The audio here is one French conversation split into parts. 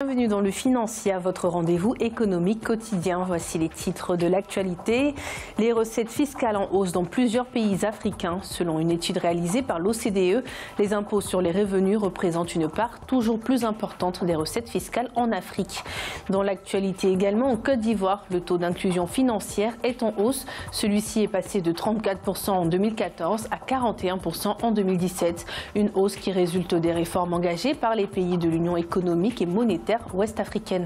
Bienvenue dans le Financier, votre rendez-vous économique quotidien. Voici les titres de l'actualité. Les recettes fiscales en hausse dans plusieurs pays africains. Selon une étude réalisée par l'OCDE, les impôts sur les revenus représentent une part toujours plus importante des recettes fiscales en Afrique. Dans l'actualité également, en Côte d'Ivoire, le taux d'inclusion financière est en hausse. Celui-ci est passé de 34% en 2014 à 41% en 2017. Une hausse qui résulte des réformes engagées par les pays de l'Union économique et monétaire ouest-africaine.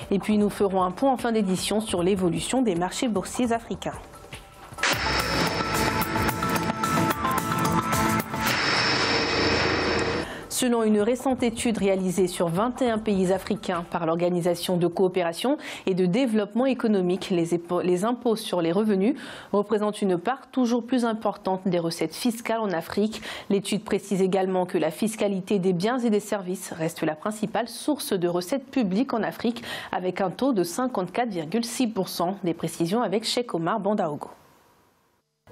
Et puis nous ferons un point en fin d'édition sur l'évolution des marchés boursiers africains. Selon une récente étude réalisée sur 21 pays africains par l'Organisation de coopération et de développement économique, les impôts sur les revenus représentent une part toujours plus importante des recettes fiscales en Afrique. L'étude précise également que la fiscalité des biens et des services reste la principale source de recettes publiques en Afrique, avec un taux de 54,6%. Des précisions avec Cheikh Omar Bandaogo.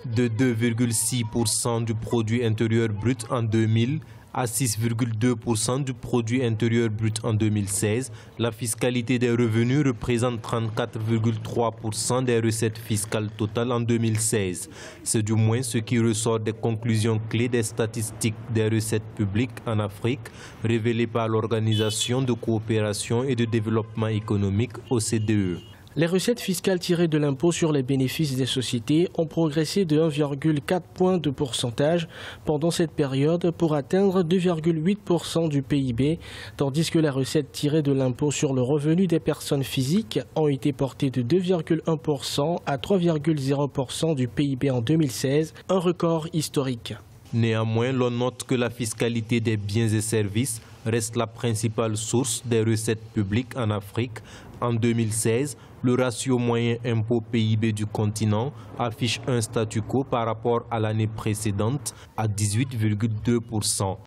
De 2,6% du produit intérieur brut en 2000 à 6,2% du produit intérieur brut en 2016, la fiscalité des revenus représente 34,3% des recettes fiscales totales en 2016. C'est du moins ce qui ressort des conclusions clés des statistiques des recettes publiques en Afrique, révélées par l'Organisation de coopération et de développement économique OCDE. Les recettes fiscales tirées de l'impôt sur les bénéfices des sociétés ont progressé de 1,4 point de pourcentage pendant cette période pour atteindre 2,8% du PIB, tandis que les recettes tirées de l'impôt sur le revenu des personnes physiques ont été portées de 2,1% à 3,0% du PIB en 2016, un record historique. Néanmoins, l'on note que la fiscalité des biens et services reste la principale source des recettes publiques en Afrique. En 2016, le ratio moyen impôt-PIB du continent affiche un statu quo par rapport à l'année précédente à 18,2%.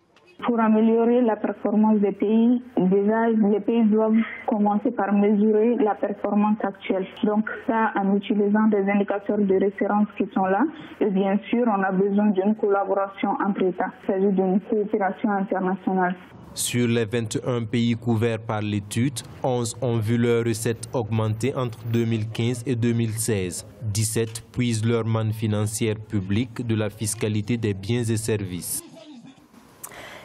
Pour améliorer la performance des pays, déjà les pays doivent commencer par mesurer la performance actuelle. Donc ça, en utilisant des indicateurs de référence qui sont là. Et bien sûr, on a besoin d'une collaboration entre États. Il s'agit d'une coopération internationale. Sur les 21 pays couverts par l'étude, 11 ont vu leurs recettes augmenter entre 2015 et 2016. 17 puisent leur manne financière publique de la fiscalité des biens et services.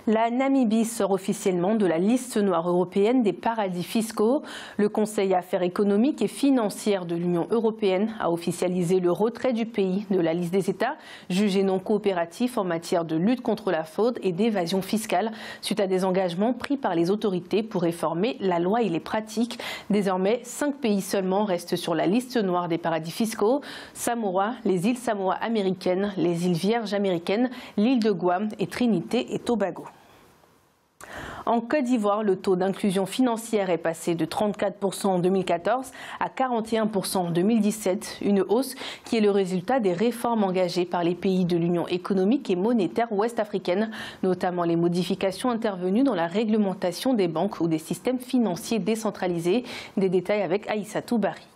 La Namibie sort officiellement de la liste noire européenne des paradis fiscaux. Le Conseil Affaires économiques et financières de l'Union européenne a officialisé le retrait du pays de la liste des États jugés non coopératifs en matière de lutte contre la fraude et d'évasion fiscale, suite à des engagements pris par les autorités pour réformer la loi et les pratiques. Désormais, 5 pays seulement restent sur la liste noire des paradis fiscaux: Samoa, les îles Samoa américaines, les îles Vierges américaines, l'île de Guam et Trinité et Tobago. En Côte d'Ivoire, le taux d'inclusion financière est passé de 34% en 2014 à 41% en 2017, une hausse qui est le résultat des réformes engagées par les pays de l'Union économique et monétaire ouest-africaine, notamment les modifications intervenues dans la réglementation des banques ou des systèmes financiers décentralisés. Des détails avec Aïssatou Bari.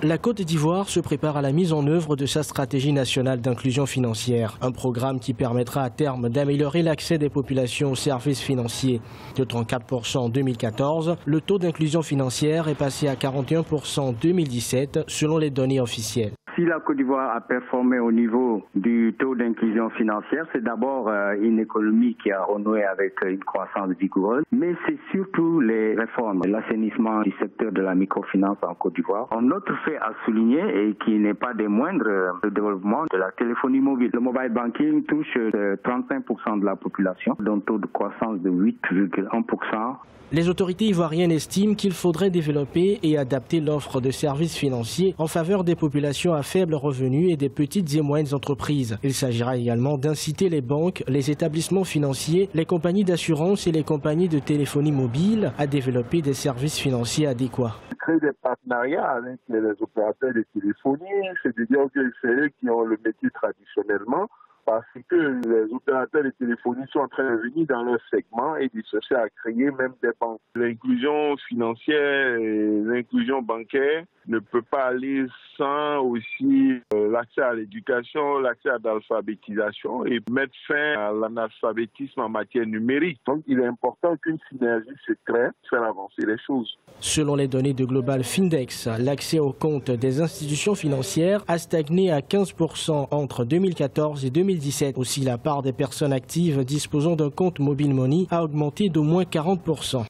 La Côte d'Ivoire se prépare à la mise en œuvre de sa stratégie nationale d'inclusion financière, un programme qui permettra à terme d'améliorer l'accès des populations aux services financiers. De 34% en 2014, le taux d'inclusion financière est passé à 41% en 2017 selon les données officielles. Si la Côte d'Ivoire a performé au niveau du taux d'inclusion financière, c'est d'abord une économie qui a renoué avec une croissance vigoureuse, mais c'est surtout les réformes, l'assainissement du secteur de la microfinance en Côte d'Ivoire. Un autre fait à souligner et qui n'est pas des moindres, le développement de la téléphonie mobile. Le mobile banking touche 35% de la population, d'un taux de croissance de 8,1%. Les autorités ivoiriennes estiment qu'il faudrait développer et adapter l'offre de services financiers en faveur des populations à faible revenu et des petites et moyennes entreprises. Il s'agira également d'inciter les banques, les établissements financiers, les compagnies d'assurance et les compagnies de téléphonie mobile à développer des services financiers adéquats. Créer des partenariats avec les opérateurs de téléphonie, c'est-à-dire que c'est eux qui ont le métier traditionnellement. parce que les opérateurs de téléphonie sont en train de venir dans leur segment et de chercher à créer même des banques. L'inclusion financière et l'inclusion bancaire ne peut pas aller sans aussi l'accès à l'éducation, l'accès à l'alphabétisation et mettre fin à l'analphabétisme en matière numérique. Donc il est important qu'une synergie se crée pour faire avancer les choses. Selon les données de Global Findex, l'accès aux comptes des institutions financières a stagné à 15% entre 2014 et 2017. Aussi, la part des personnes actives disposant d'un compte Mobile Money a augmenté d'au moins 40%.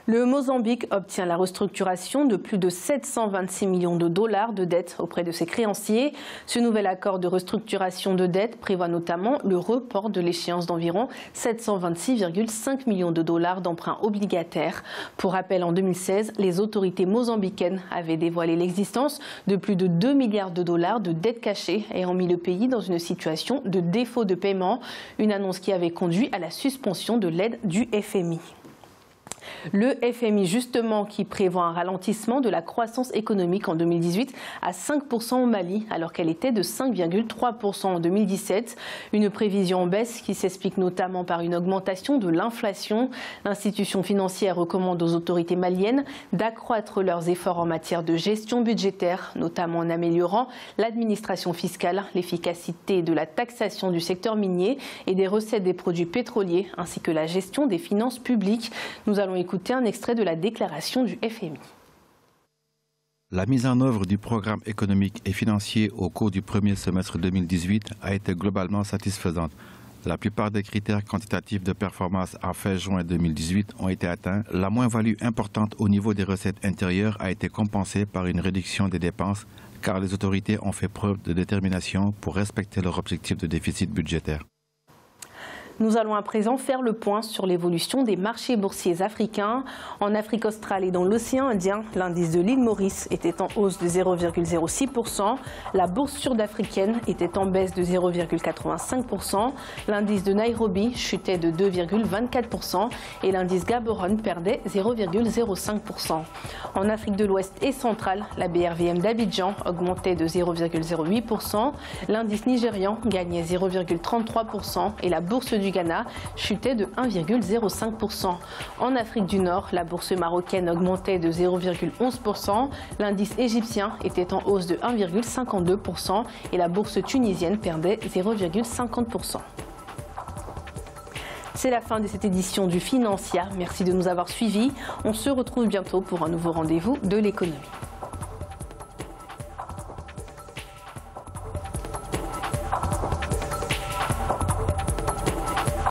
Le Mozambique obtient la restructuration de plus de 726 millions de dollars de dettes auprès de ses créanciers. Ce nouvel accord de restructuration de dettes prévoit notamment le report de l'échéance d'environ 726,5 millions de dollars d'emprunts obligataires. Pour rappel, en 2016, les autorités mozambicaines avaient dévoilé l'existence de plus de 2 milliards de dollars de dettes cachées ayant mis le pays dans une situation de défaut de paiement, une annonce qui avait conduit à la suspension de l'aide du FMI. Le FMI, justement, qui prévoit un ralentissement de la croissance économique en 2018 à 5% au Mali, alors qu'elle était de 5,3% en 2017. Une prévision en baisse qui s'explique notamment par une augmentation de l'inflation. L'institution financière recommande aux autorités maliennes d'accroître leurs efforts en matière de gestion budgétaire, notamment en améliorant l'administration fiscale, l'efficacité de la taxation du secteur minier et des recettes des produits pétroliers, ainsi que la gestion des finances publiques. Nous allons écouter un extrait de la déclaration du FMI. La mise en œuvre du programme économique et financier au cours du premier semestre 2018 a été globalement satisfaisante. La plupart des critères quantitatifs de performance à fin juin 2018 ont été atteints. La moins-value importante au niveau des recettes intérieures a été compensée par une réduction des dépenses car les autorités ont fait preuve de détermination pour respecter leur objectif de déficit budgétaire. Nous allons à présent faire le point sur l'évolution des marchés boursiers africains. En Afrique australe et dans l'océan Indien, l'indice de l'île Maurice était en hausse de 0,06%. La bourse sud-africaine était en baisse de 0,85%. L'indice de Nairobi chutait de 2,24% et l'indice Gaborone perdait 0,05%. En Afrique de l'Ouest et centrale, la BRVM d'Abidjan augmentait de 0,08%. L'indice nigérian gagnait 0,33% et la bourse du Ghana chutait de 1,05%. En Afrique du Nord, la bourse marocaine augmentait de 0,11%. L'indice égyptien était en hausse de 1,52% et la bourse tunisienne perdait 0,50%. C'est la fin de cette édition du Financière. Merci de nous avoir suivis. On se retrouve bientôt pour un nouveau rendez-vous de l'économie.